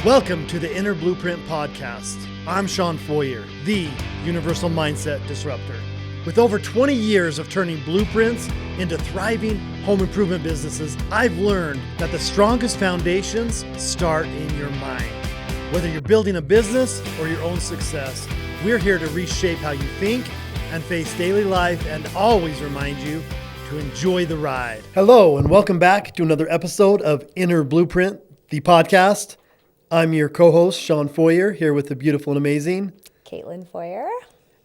Welcome to the Inner Blueprint Podcast. I'm Shawn Feurer, the Universal Mindset Disruptor. With over 20 years of turning blueprints into thriving home improvement businesses, I've learned that the strongest foundations start in your mind. Whether you're building a business or your own success, we're here to reshape how you think and face daily life and always remind you to enjoy the ride. Hello, and welcome back to another episode of Inner Blueprint, the podcast. I'm your co-host, Shawn Feurer, here with the beautiful and amazing Kaitlin Feurer.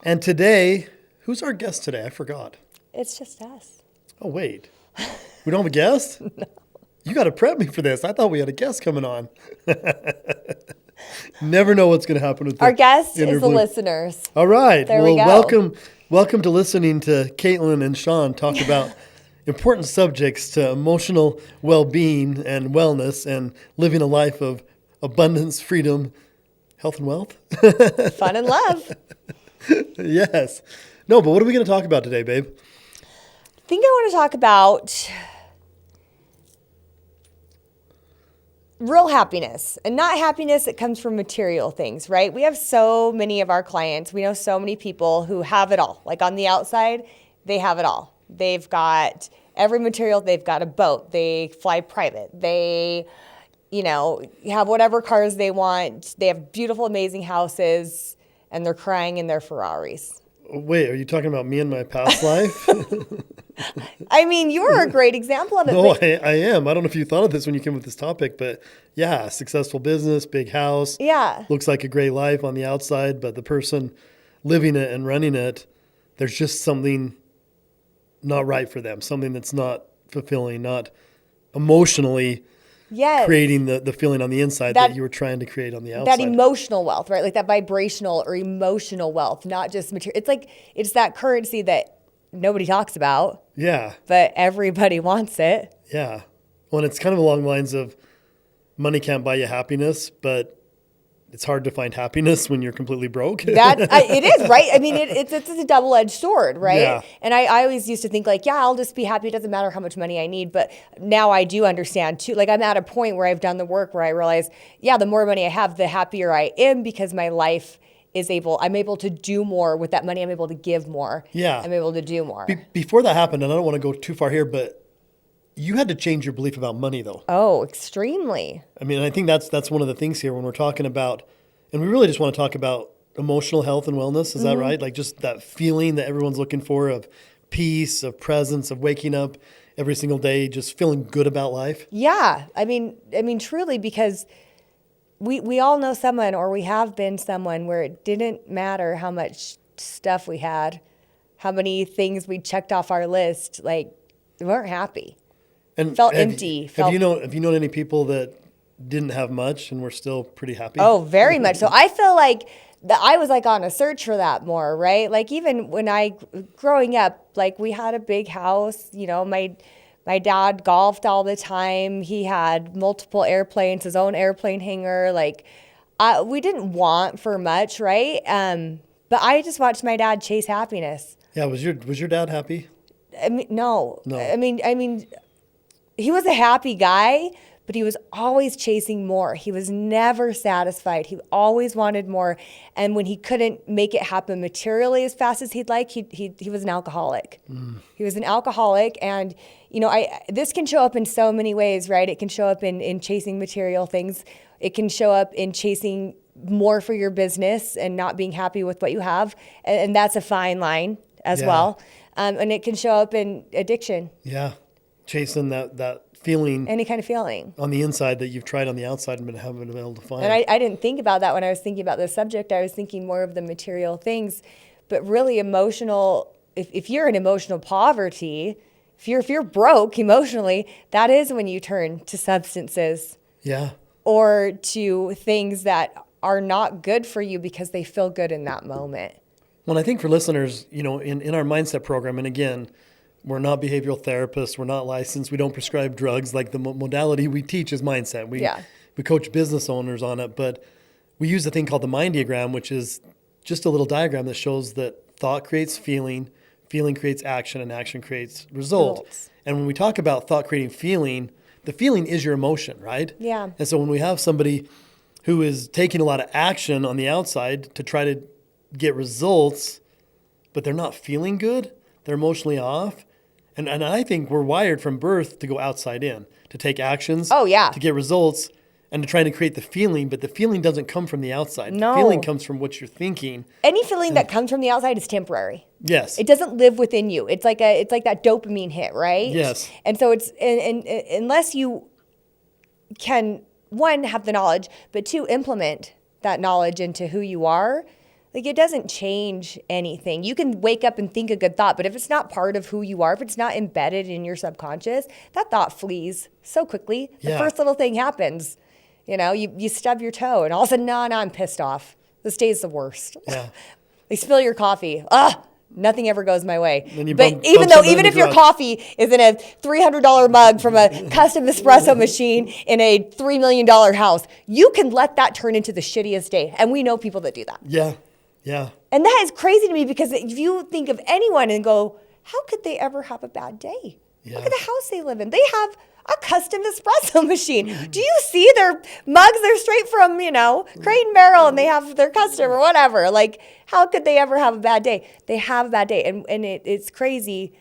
And today, who's our guest today? I forgot. It's just us. Oh, wait. We don't have a guest? No. You got to prep me for this. I thought we had a guest coming on. Never know what's going to happen with our guest is the listeners. All right. There we go. Welcome to listening to Kaitlin and Shawn talk about important subjects to emotional well-being and wellness and living a life of abundance, freedom, health, and wealth. Fun and love. Yes. No, but what are we going to talk about today, babe? I think I want to talk about real happiness, and not happiness that comes from material things, right? We have so many of our clients. We know so many people who have it all. Like on the outside, they have it all. They've got every material. They've got a boat. They fly private. They have whatever cars they want. They have beautiful, amazing houses, and they're crying in their Ferraris. Wait, are you talking about me in my past life? I mean, you're a great example of it. No, I am. I don't know if you thought of this when you came with this topic, but yeah, successful business, big house. Yeah. Looks like a great life on the outside, but the person living it and running it, there's just something not right for them, something that's not fulfilling, not emotionally creating the feeling on the inside that you were trying to create on the outside. That emotional wealth, right? Like that vibrational or emotional wealth, not just material. It's that currency that nobody talks about. Yeah. But everybody wants it. Yeah. Well, and it's kind of along the lines of money can't buy you happiness, but it's hard to find happiness when you're completely broke. It is, right? I mean, it's a double-edged sword, right? Yeah. And I always used to think like, yeah, I'll just be happy. It doesn't matter how much money I need. But now I do understand too. Like I'm at a point where I've done the work where I realize, yeah, the more money I have, the happier I am because my life I'm able to do more with that money. I'm able to give more. Yeah. I'm able to do more. Before that happened, and I don't want to go too far here, but you had to change your belief about money, though. Oh, extremely. I mean, I think that's one of the things here when we're talking about, and we really just want to talk about emotional health and wellness. Is that right? Like just that feeling that everyone's looking for of peace, of presence, of waking up every single day, just feeling good about life. Yeah. I mean, truly, because we all know someone, or we have been someone where it didn't matter how much stuff we had, how many things we checked off our list, like we weren't happy. And felt empty. Have you known any people that didn't have much and were still pretty happy? Oh, very much so. I feel like I was like on a search for that more, right? Like even when growing up, like we had a big house, my dad golfed all the time. He had multiple airplanes, his own airplane hangar. Like we didn't want for much, right? But I just watched my dad chase happiness. Yeah. Was your dad happy? I mean, no. I mean, he was a happy guy, but he was always chasing more. He was never satisfied. He always wanted more. And when he couldn't make it happen materially as fast as he'd like, he was an alcoholic. He was an alcoholic. And, this can show up in so many ways, right? It can show up in chasing material things. It can show up in chasing more for your business and not being happy with what you have. And that's a fine line as well. And it can show up in addiction. Yeah. Chasing that feeling. Any kind of feeling. On the inside that you've tried on the outside and haven't been able to find. And I didn't think about that when I was thinking about this subject. I was thinking more of the material things. But really emotional, if you're in emotional poverty, if you're broke emotionally, that is when you turn to substances. Yeah. Or to things that are not good for you because they feel good in that moment. Well, I think for listeners, in our mindset program, and again, we're not behavioral therapists. We're not licensed. We don't prescribe drugs. Like the modality we teach is mindset. We coach business owners on it, but we use a thing called the mind diagram, which is just a little diagram that shows that thought creates feeling, feeling creates action, and action creates result. And when we talk about thought creating feeling, the feeling is your emotion, right? Yeah. And so when we have somebody who is taking a lot of action on the outside to try to get results, but they're not feeling good. They're emotionally off. And I think we're wired from birth to go outside in, to take actions, to get results, and to try to create the feeling, but the feeling doesn't come from the outside. No. The feeling comes from what you're thinking. Any feeling that comes from the outside is temporary. Yes. It doesn't live within you. It's like that dopamine hit, right? Yes. And so it's and unless you can, one, have the knowledge, but two, implement that knowledge into who you are, like it doesn't change anything. You can wake up and think a good thought, but if it's not part of who you are, if it's not embedded in your subconscious, that thought flees so quickly. The first little thing happens. You know, you stub your toe and all of a sudden, no, I'm pissed off. This day's the worst. Yeah. They spill your coffee. Nothing ever goes my way. But even if your coffee is in a $300 mug from a custom espresso machine in a $3 million house, you can let that turn into the shittiest day. And we know people that do that. Yeah. Yeah. And that is crazy to me because if you think of anyone and go, how could they ever have a bad day? Yeah. Look at the house they live in. They have a custom espresso machine. Mm-hmm. Do you see their mugs? They're straight from, Crate and Barrel, and they have their custom or whatever. Like, how could they ever have a bad day? They have a bad day. And it's crazy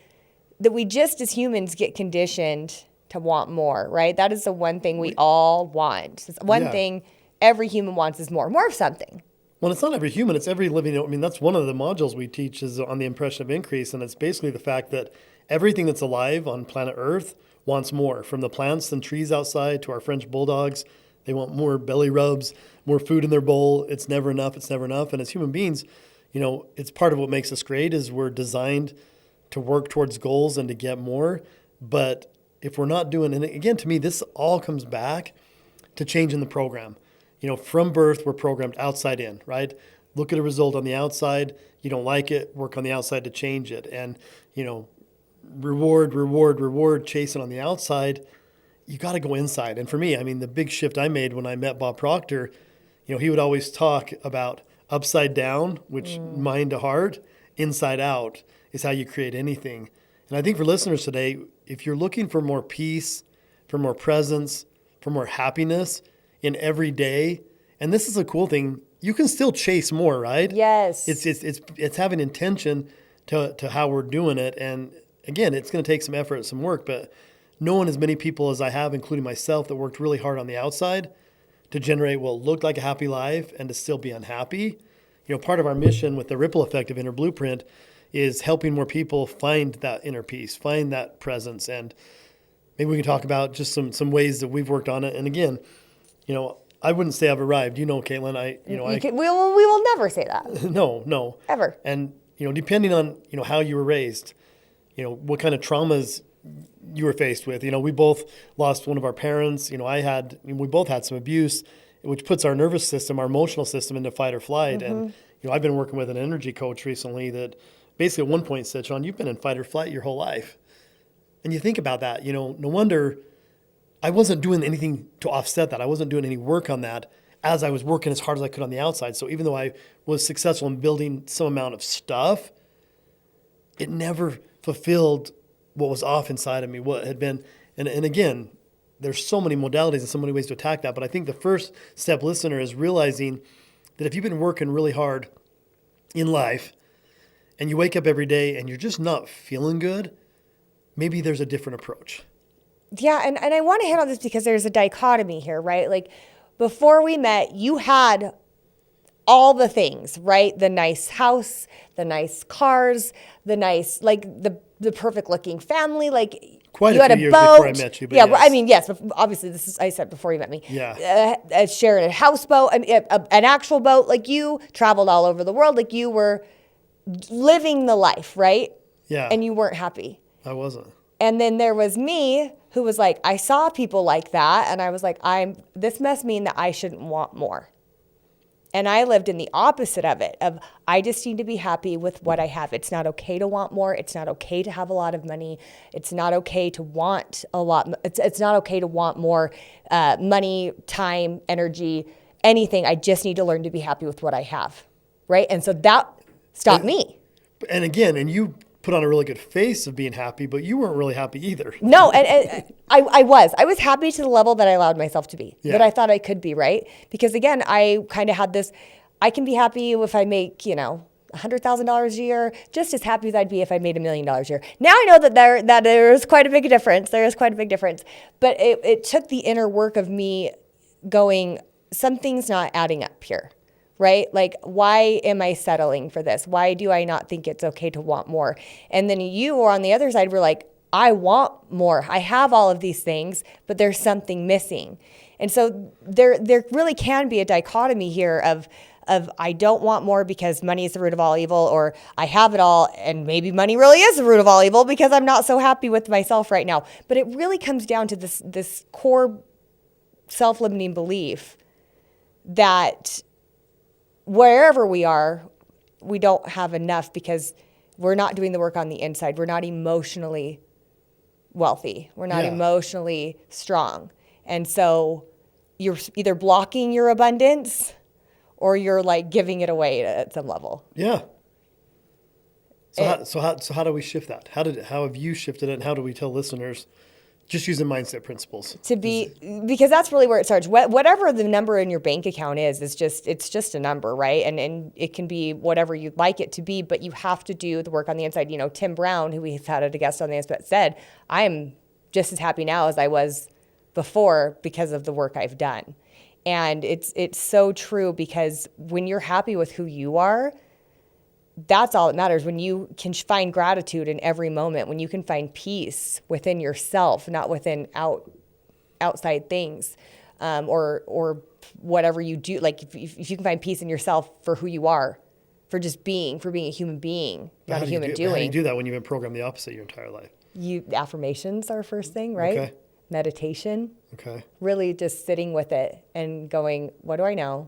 that we just as humans get conditioned to want more, right? That is the one thing we all want. It's one thing every human wants is more of something. Well, it's not every human, it's every living. I mean, that's one of the modules we teach is on the impression of increase. And it's basically the fact that everything that's alive on planet Earth wants more, from the plants and trees outside to our French bulldogs. They want more belly rubs, more food in their bowl. It's never enough. It's never enough. And as human beings, it's part of what makes us great is we're designed to work towards goals and to get more. But if we're not doing, and again, to me, this all comes back to changing the program. From birth, we're programmed outside in, right? Look at a result on the outside. You don't like it, work on the outside to change it. And, reward, chasing on the outside, you got to go inside. And for me, I mean, the big shift I made when I met Bob Proctor, he would always talk about upside down, which mind to heart, inside out is how you create anything. And I think for listeners today, if you're looking for more peace, for more presence, for more happiness in every day, and this is a cool thing, you can still chase more, right? Yes. It's having intention to how we're doing it. And again, it's going to take some effort and some work, but knowing as many people as I have, including myself, that worked really hard on the outside to generate what looked like a happy life and to still be unhappy. Part of our mission with the ripple effect of Inner Blueprint is helping more people find that inner peace, find that presence. And maybe we can talk about just some ways that we've worked on it. And again, I wouldn't say I've arrived. Caitlin, we will never say that. No. Ever. And, depending on, how you were raised, what kind of traumas you were faced with. We both lost one of our parents. We both had some abuse, which puts our nervous system, our emotional system into fight or flight. Mm-hmm. And, I've been working with an energy coach recently that basically at one point said, Shawn, you've been in fight or flight your whole life. And you think about that, no wonder I wasn't doing anything to offset that. I wasn't doing any work on that as I was working as hard as I could on the outside. So even though I was successful in building some amount of stuff, it never fulfilled what was off inside of me, what had been. And again, there's so many modalities and so many ways to attack that. But I think the first step, listener, is realizing that if you've been working really hard in life and you wake up every day and you're just not feeling good, maybe there's a different approach. Yeah, and I want to hit on this because there's a dichotomy here, right? Like, before we met, you had all the things, right? The nice house, the nice cars, the nice, like, the perfect looking family, like, quite you a had few a years boat. Before I met you, but yeah, yes. I mean, yes, but obviously this is, I said before you met me. Yeah. Sharing a houseboat, an actual boat, like, you traveled all over the world, like, you were living the life, right? Yeah. And you weren't happy. I wasn't. And then there was me who was like, I saw people like that, and I was like, this must mean that I shouldn't want more. And I lived in the opposite of it, of I just need to be happy with what I have. It's not okay to want more. It's not okay to have a lot of money. It's not okay to want a lot. It's not okay to want more money, time, energy, anything. I just need to learn to be happy with what I have, right? And so that stopped me. And again, and you put on a really good face of being happy, but you weren't really happy either. No, and I was happy to the level that I allowed myself to be, that I thought I could be, right? Because again, I kind of had this, I can be happy if I make, $100,000 a year, just as happy as I'd be if I made $1 million a year. Now I know that there is quite a big difference. There is quite a big difference. But it took the inner work of me going, something's not adding up here, right? Like, why am I settling for this? Why do I not think it's okay to want more? And then you were on the other side, were like, I want more. I have all of these things, but there's something missing. And so there really can be a dichotomy here of I don't want more because money is the root of all evil, or I have it all and maybe money really is the root of all evil because I'm not so happy with myself right now. But it really comes down to this core self-limiting belief that wherever we are, we don't have enough because we're not doing the work on the inside. We're not emotionally wealthy. We're not emotionally strong. And so you're either blocking your abundance or you're like giving it away at some level. Yeah. So how do we shift that? How have you shifted it, and how do we tell listeners, just using mindset principles, because that's really where it starts. Whatever the number in your bank account is, it's just a number, right? And it can be whatever you'd like it to be, but you have to do the work on the inside. Tim Brown, who we've had as a guest on the Aspect, said, I am just as happy now as I was before because of the work I've done. And it's so true, because when you're happy with who you are, that's all that matters. When you can find gratitude in every moment, when you can find peace within yourself, not within outside things, or whatever you do. Like if you can find peace in yourself for who you are, for being a human being, not a human doing. How do you do that when you've been programmed the opposite your entire life? Affirmations are first thing, right? Okay. Meditation. Okay. Really just sitting with it and going, what do I know?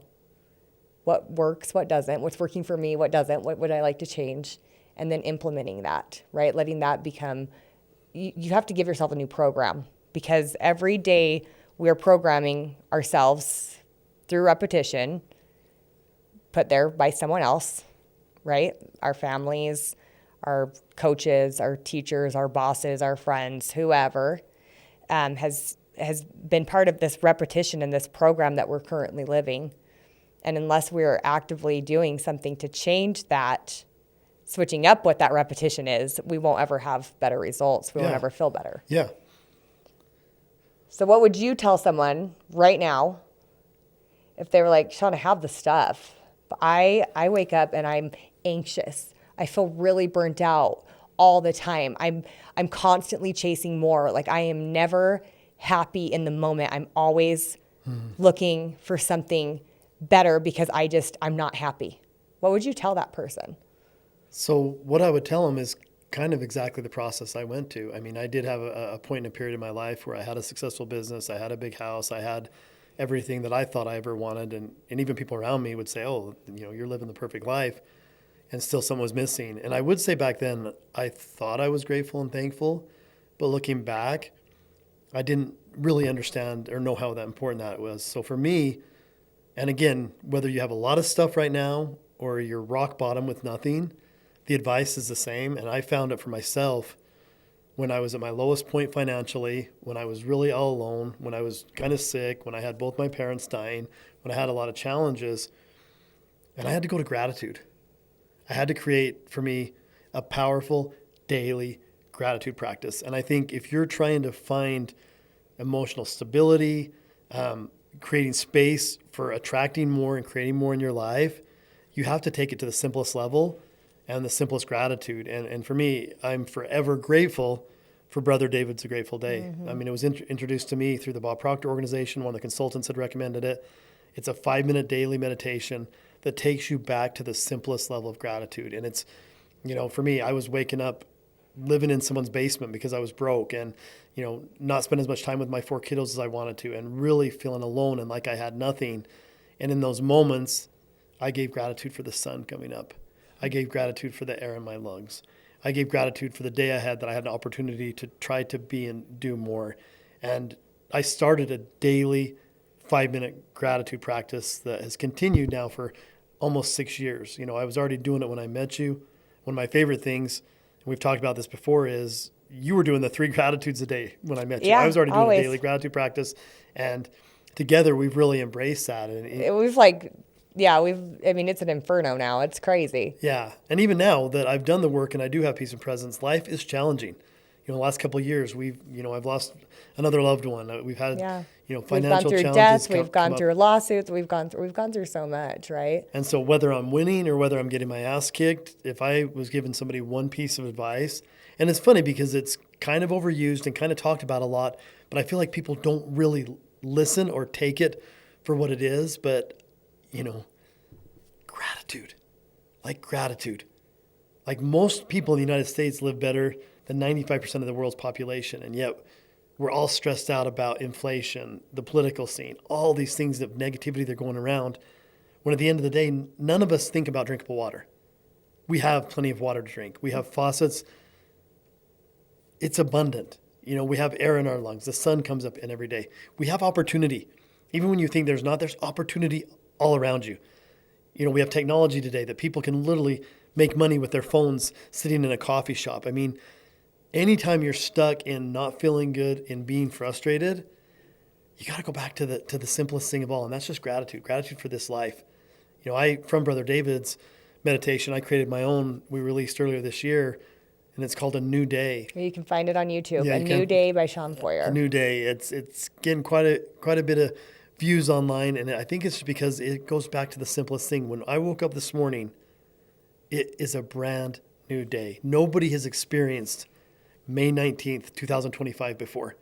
What works, what doesn't, what's working for me, what doesn't, what would I like to change? And then implementing that, right? Letting that become, you have to give yourself a new program, because every day we're programming ourselves through repetition, put there by someone else, right? Our families, our coaches, our teachers, our bosses, our friends, whoever has been part of this repetition and this program that we're currently living. And unless we're actively doing something to change that, switching up what that repetition is, we won't ever have better results. We won't ever feel better. Yeah. So what would you tell someone right now if they were like, Shawn, I have the stuff, but I wake up and I'm anxious. I feel really burnt out all the time. I'm constantly chasing more. Like, I am never happy in the moment. I'm always looking for something better because I'm not happy. What would you tell that person? So what I would tell them is kind of exactly the process I went to. I mean, I did have a point in a period in my life where I had a successful business. I had a big house. I had everything that I thought I ever wanted. And even people around me would say, oh, you're living the perfect life. And still something was missing. And I would say back then, I thought I was grateful and thankful. But looking back, I didn't really understand or know how important that was. So for me, and again, whether you have a lot of stuff right now or you're rock bottom with nothing, the advice is the same. And I found it for myself when I was at my lowest point financially, when I was really all alone, when I was kind of sick, when I had both my parents dying, when I had a lot of challenges. And I had to go to gratitude. I had to create, for me, a powerful daily gratitude practice. And I think if you're trying to find emotional stability, creating space for attracting more and creating more in your life, you have to take it to the simplest level and the simplest gratitude. And for me, I'm forever grateful for Brother David's A Grateful Day. Mm-hmm. I mean, it was introduced to me through the Bob Proctor organization. One of the consultants had recommended it. It's a 5-minute daily meditation that takes you back to the simplest level of gratitude. And it's, for me, I was waking up living in someone's basement because I was broke and, not spending as much time with my 4 kiddos as I wanted to, and really feeling alone and like I had nothing. And in those moments, I gave gratitude for the sun coming up. I gave gratitude for the air in my lungs. I gave gratitude for the day I had that I had an opportunity to try to be and do more. And I started a daily 5-minute gratitude practice that has continued now for almost 6 years. I was already doing it when I met you. One of my favorite things and we've talked about this before, is you were doing the 3 gratitudes a day when I met you. Yeah, I was already doing always. a daily gratitude practice, and together we've really embraced that. And it's an inferno now. It's crazy. yeah. And even now that I've done the work and I do have peace and presence, life is challenging. The last couple of years, I've lost another loved one. We've had, financial we've gone through challenges. Death. We've gone through lawsuits. We've gone through so much, right? And so whether I'm winning or whether I'm getting my ass kicked, if I was giving somebody one piece of advice, and it's funny because it's kind of overused and kind of talked about a lot, but I feel like people don't really listen or take it for what it is. But, gratitude. Like most people in the United States live better than 95% of the world's population. And yet we're all stressed out about inflation, the political scene, all these things of negativity that are going around. When at the end of the day, none of us think about drinkable water. We have plenty of water to drink. We have faucets. It's abundant. We have air in our lungs. The sun comes up in every day. We have opportunity. Even when you think there's not, there's opportunity all around you. We have technology today that people can literally make money with their phones sitting in a coffee shop. I mean, anytime you're stuck in not feeling good, in being frustrated, you got to go back to the simplest thing of all, and that's just gratitude. Gratitude for this life. From Brother David's meditation, I created my own. We released earlier this year, and it's called A New Day. You can find it on YouTube. Yeah, New Day by Shawn Feurer. A New Day. It's getting quite a bit of views online, and I think it's because it goes back to the simplest thing. When I woke up this morning, it is a brand new day. Nobody has experienced May 19th, 2025 before.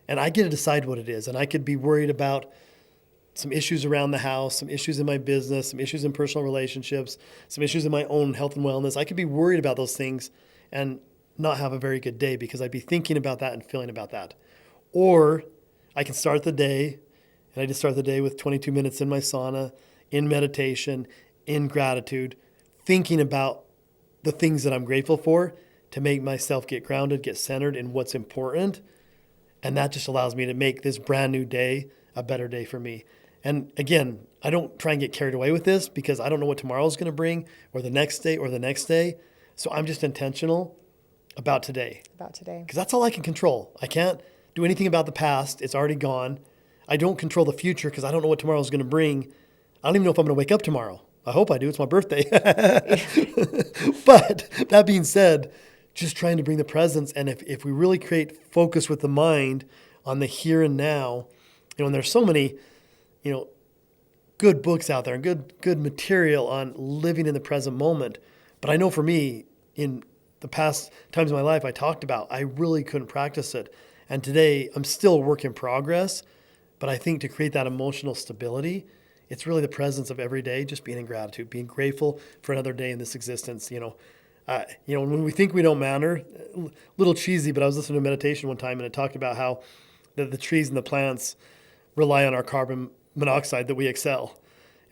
And I get to decide what it is. And I could be worried about some issues around the house, some issues in my business, some issues in personal relationships, some issues in my own health and wellness. I could be worried about those things and not have a very good day because I'd be thinking about that and feeling about that. Or I can start the day, and I just start the day with 22 minutes in my sauna, in meditation, in gratitude, thinking about the things that I'm grateful for to make myself get grounded, get centered in what's important. And that just allows me to make this brand new day a better day for me. And again, I don't try and get carried away with this because I don't know what tomorrow's going to bring or the next day or the next day. So I'm just intentional about today. Because that's all I can control. I can't do anything about the past. It's already gone. I don't control the future because I don't know what tomorrow's going to bring. I don't even know if I'm going to wake up tomorrow. I hope I do. It's my birthday. But that being said, just trying to bring the presence. And if we really create focus with the mind on the here and now, and there's so many, good books out there and good material on living in the present moment. But I know for me, in the past times of my life I talked about, I really couldn't practice it. And today I'm still a work in progress. But I think to create that emotional stability, it's really the presence of every day, just being in gratitude, being grateful for another day in this existence. When we think we don't matter, a little cheesy, but I was listening to a meditation one time and it talked about how the trees and the plants rely on our carbon monoxide that we exhale,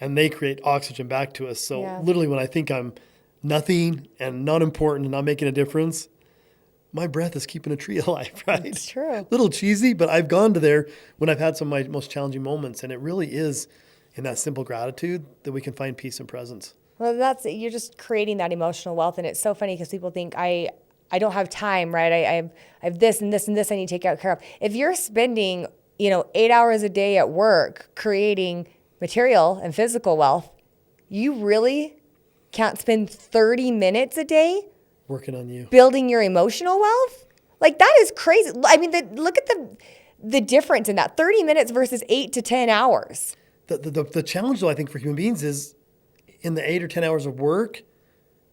and they create oxygen back to us. So literally when I think I'm nothing and not important and not making a difference, my breath is keeping a tree alive, right? It's true. Little cheesy, but I've gone to there when I've had some of my most challenging moments, and it really is in that simple gratitude that we can find peace and presence. Well, you're just creating that emotional wealth, and it's so funny because people think I don't have time, right? I have this and this and this I need to take care of. If you're spending 8 hours a day at work creating material and physical wealth, you really can't spend 30 minutes a day working on you, building your emotional wealth. Like, that is crazy. I mean, look at the difference in that 30 minutes versus 8 to 10 hours. The challenge, though, I think for human beings is in the 8 or 10 hours of work,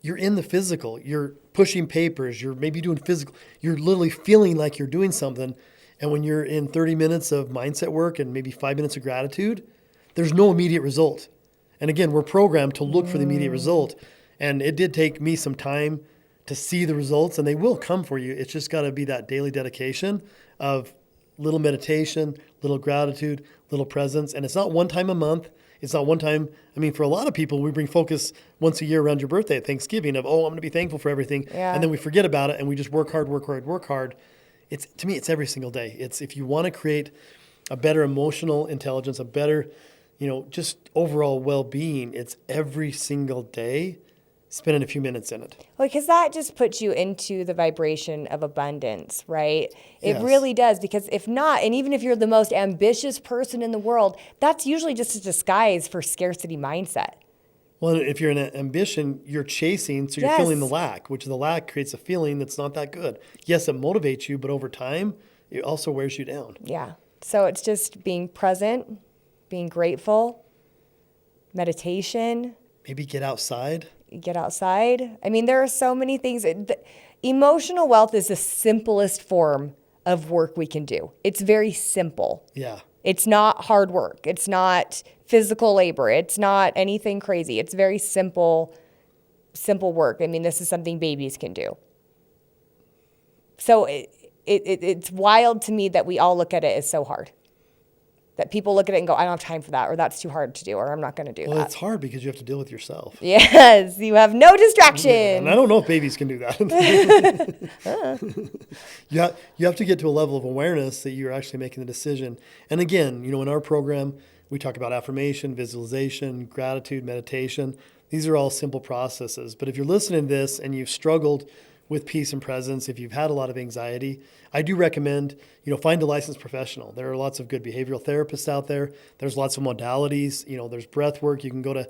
you're in the physical. You're pushing papers. You're maybe doing physical. You're literally feeling like you're doing something. And when you're in 30 minutes of mindset work and maybe 5 minutes of gratitude, there's no immediate result. And again, we're programmed to look for the immediate result. And it did take me some time to see the results, and they will come for you. It's just got to be that daily dedication of little meditation, little gratitude, little presence. And it's not one time a month. It's not one time. I mean, for a lot of people, we bring focus once a year around your birthday at Thanksgiving of, I'm going to be thankful for everything. Yeah. And then we forget about it and we just work hard. To me, it's every single day. It's if you want to create a better emotional intelligence, a better, just overall well-being, it's every single day spending a few minutes in it. Well, because that just puts you into the vibration of abundance, right? It Yes. really does. Because if not, and even if you're the most ambitious person in the world, that's usually just a disguise for scarcity mindset. Well, if you're in an ambition, you're chasing, so you're Yes. feeling the lack, which the lack creates a feeling that's not that good. Yes, it motivates you, but over time, it also wears you down. Yeah. So it's just being present, being grateful, meditation, Maybe get outside. get outside. I mean, there are so many things. Emotional wealth is the simplest form of work we can do. It's very simple. Yeah. It's not hard work. It's not physical labor. It's not anything crazy. It's very simple work. I mean, this is something babies can do. So it's wild to me that we all look at it as so hard. That people look at it and go, I don't have time for that, or that's too hard to do, or I'm not going to do that. Well, it's hard because you have to deal with yourself. Yes, you have no distraction. Yeah, and I don't know if babies can do that. You have to get to a level of awareness that you're actually making the decision. And again, in our program, we talk about affirmation, visualization, gratitude, meditation. These are all simple processes. But if you're listening to this and you've struggled with peace and presence, if you've had a lot of anxiety, I do recommend, find a licensed professional. There are lots of good behavioral therapists out there. There's lots of modalities. There's breath work. You can go to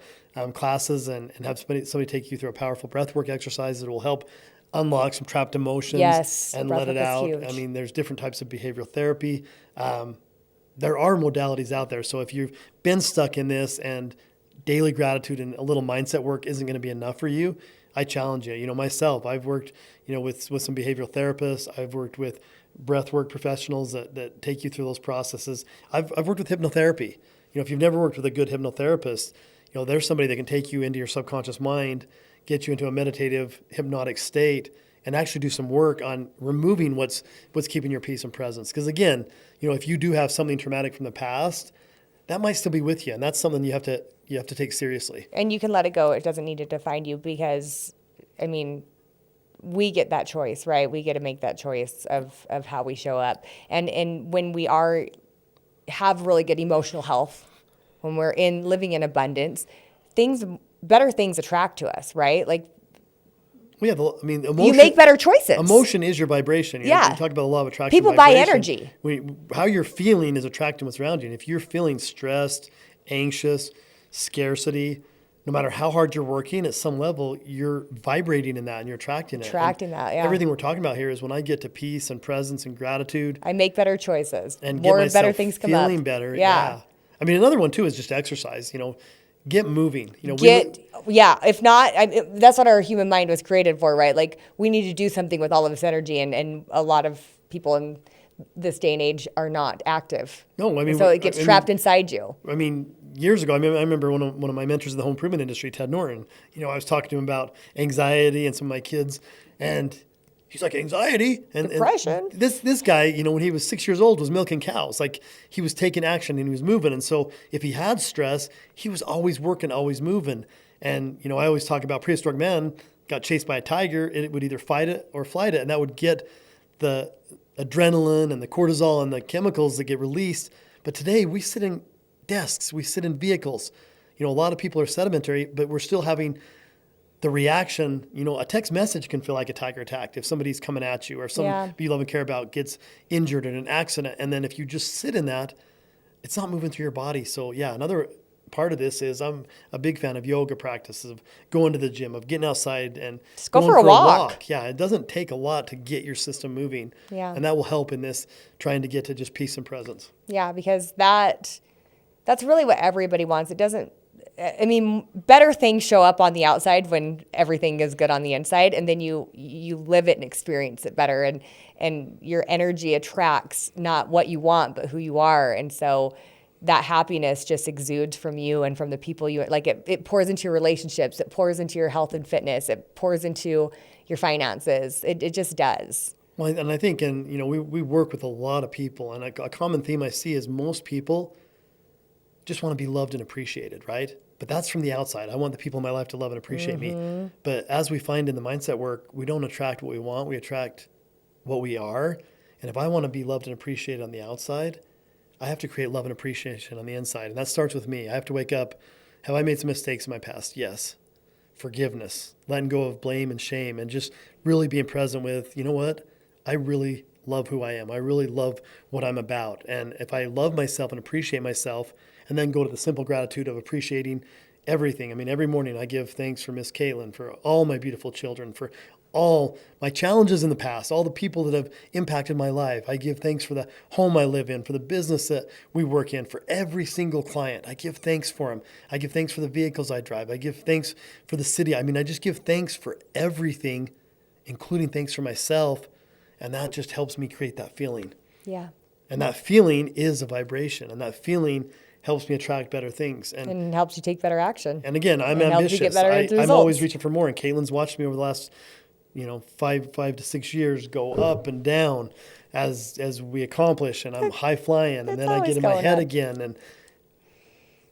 classes and have somebody take you through a powerful breath work exercise that will help unlock some trapped emotions and let it out. Huge. I mean, there's different types of behavioral therapy. There are modalities out there. So if you've been stuck in this and daily gratitude and a little mindset work isn't going to be enough for you, I challenge you. Myself, I've worked, with some behavioral therapists. I've worked with breathwork professionals that take you through those processes. I've worked with hypnotherapy. If you've never worked with a good hypnotherapist, there's somebody that can take you into your subconscious mind, get you into a meditative, hypnotic state, and actually do some work on removing what's keeping your peace and presence. Because again, if you do have something traumatic from the past, that might still be with you, and that's something you have to take seriously. And you can let it go. It doesn't need to define you because, I mean, we get that choice, right? We get to make that choice of how we show up. And when we have really good emotional health, when we're living in abundance, better things attract to us, right? Like, emotion, you make better choices. Emotion is your vibration. You talk about the law of attraction. People buy energy. How you're feeling is attracting what's around you. And if you're feeling stressed, anxious, scarcity, no matter how hard you're working, at some level, you're vibrating in that and you're attracting it. Everything we're talking about here is when I get to peace and presence and gratitude. I make better choices. And more get myself better things come up. Feeling better. Yeah. I mean, another one too is just exercise. Get moving. If not, that's what our human mind was created for, right? Like, we need to do something with all of this energy, and a lot of people in this day and age are not active. No, I mean, so it gets trapped inside you. I mean, years ago, I remember one of my mentors in the home improvement industry, Ted Norton. I was talking to him about anxiety and some of my kids, and he's like, anxiety and depression. And this guy, when he was 6 years old, was milking cows. Like, he was taking action and he was moving. And so if he had stress, he was always working, always moving. And I always talk about prehistoric man got chased by a tiger. It would either fight it or flight it, and that would get the adrenaline and the cortisol and the chemicals that get released. But today we sit in desks, we sit in vehicles. A lot of people are sedentary, but we're still having the reaction. A text message can feel like a tiger attack if somebody's coming at you or somebody you love and care about gets injured in an accident. And then if you just sit in that, it's not moving through your body. So another part of this is I'm a big fan of yoga practices, of going to the gym, of getting outside and just go for a walk. Yeah, it doesn't take a lot to get your system moving. Yeah. And that will help in this trying to get to just peace and presence. Yeah, because that's really what everybody wants. It doesn't, better things show up on the outside when everything is good on the inside, and then you live it and experience it better, and your energy attracts not what you want, but who you are. And so that happiness just exudes from you and from the people you like. It pours into your relationships. It pours into your health and fitness. It pours into your finances. It just does. Well, and I think, we work with a lot of people, and a common theme I see is most people just want to be loved and appreciated, right? But that's from the outside. I want the people in my life to love and appreciate me. But as we find in the mindset work, we don't attract what we want. We attract what we are. And if I want to be loved and appreciated on the outside, I have to create love and appreciation on the inside. And that starts with me. I have to wake up. Have I made some mistakes in my past? Yes. forgiveness, letting go of blame and shame, and just really being present with, you know what? I really love who I am. I really love what I'm about. And if I love myself and appreciate myself, and then go to the simple gratitude of appreciating everything. I mean, every morning I give thanks for Miss Kaitlin, for all my beautiful children, for all my challenges in the past, all the people that have impacted my life. I give thanks for the home I live in, for the business that we work in, for every single client. I give thanks for them. I give thanks for the vehicles I drive. I give thanks for the city. I mean, I just give thanks for everything, including thanks for myself. And that just helps me create that feeling. Yeah. And that feeling is a vibration. And that feeling helps me attract better things. And helps you take better action. And again, I'm and ambitious. Helps you get better I'm always reaching for more. And Caitlin's watched me over the last, 5 to 6 years go up and down as we accomplish. And I'm high flying. And then I get in my head again. And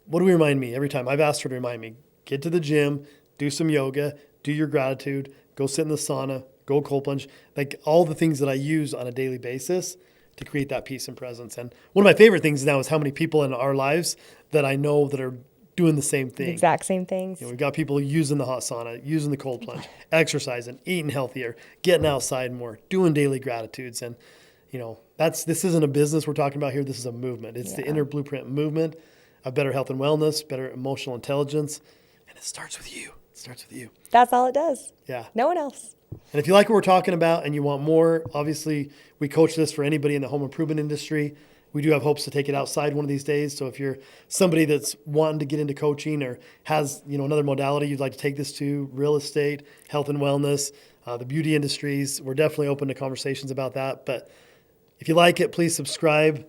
what do we remind me every time? I've asked her to remind me, get to the gym, do some yoga, do your gratitude, go sit in the sauna, go cold plunge, like all the things that I use on a daily basis to create that peace and presence. And one of my favorite things now is how many people in our lives that I know that are doing the same thing. The exact same things. We've got people using the hot sauna, using the cold plunge, exercising, eating healthier, getting outside more, doing daily gratitudes. And, this isn't a business we're talking about here. This is a movement. It's the Inner Blueprint movement of better health and wellness, better emotional intelligence. And it starts with you. That's all it does. Yeah. No one else. And if you like what we're talking about and you want more, obviously we coach this for anybody in the home improvement industry. We do have hopes to take it outside one of these days. So if you're somebody that's wanting to get into coaching or has, another modality you'd like to take this to, real estate, health and wellness, the beauty industries, we're definitely open to conversations about that. But if you like it, please subscribe.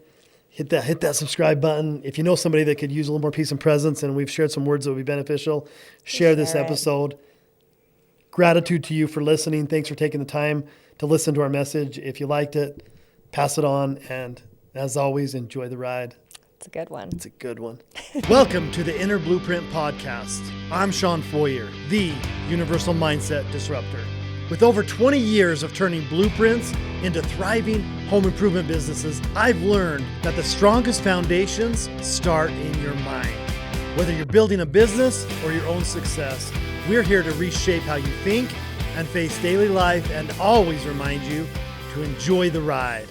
Hit that subscribe button. If you know somebody that could use a little more peace and presence, and we've shared some words that would be beneficial, share this episode. Gratitude to you for listening. Thanks for taking the time to listen to our message. If you liked it, pass it on. And as always, enjoy the ride. It's a good one. Welcome to the Inner Blueprint Podcast. I'm Shawn Feurer, the Universal Mindset Disruptor. With over 20 years of turning blueprints into thriving home improvement businesses, I've learned that the strongest foundations start in your mind. Whether you're building a business or your own success, we're here to reshape how you think and face daily life, and always remind you to enjoy the ride.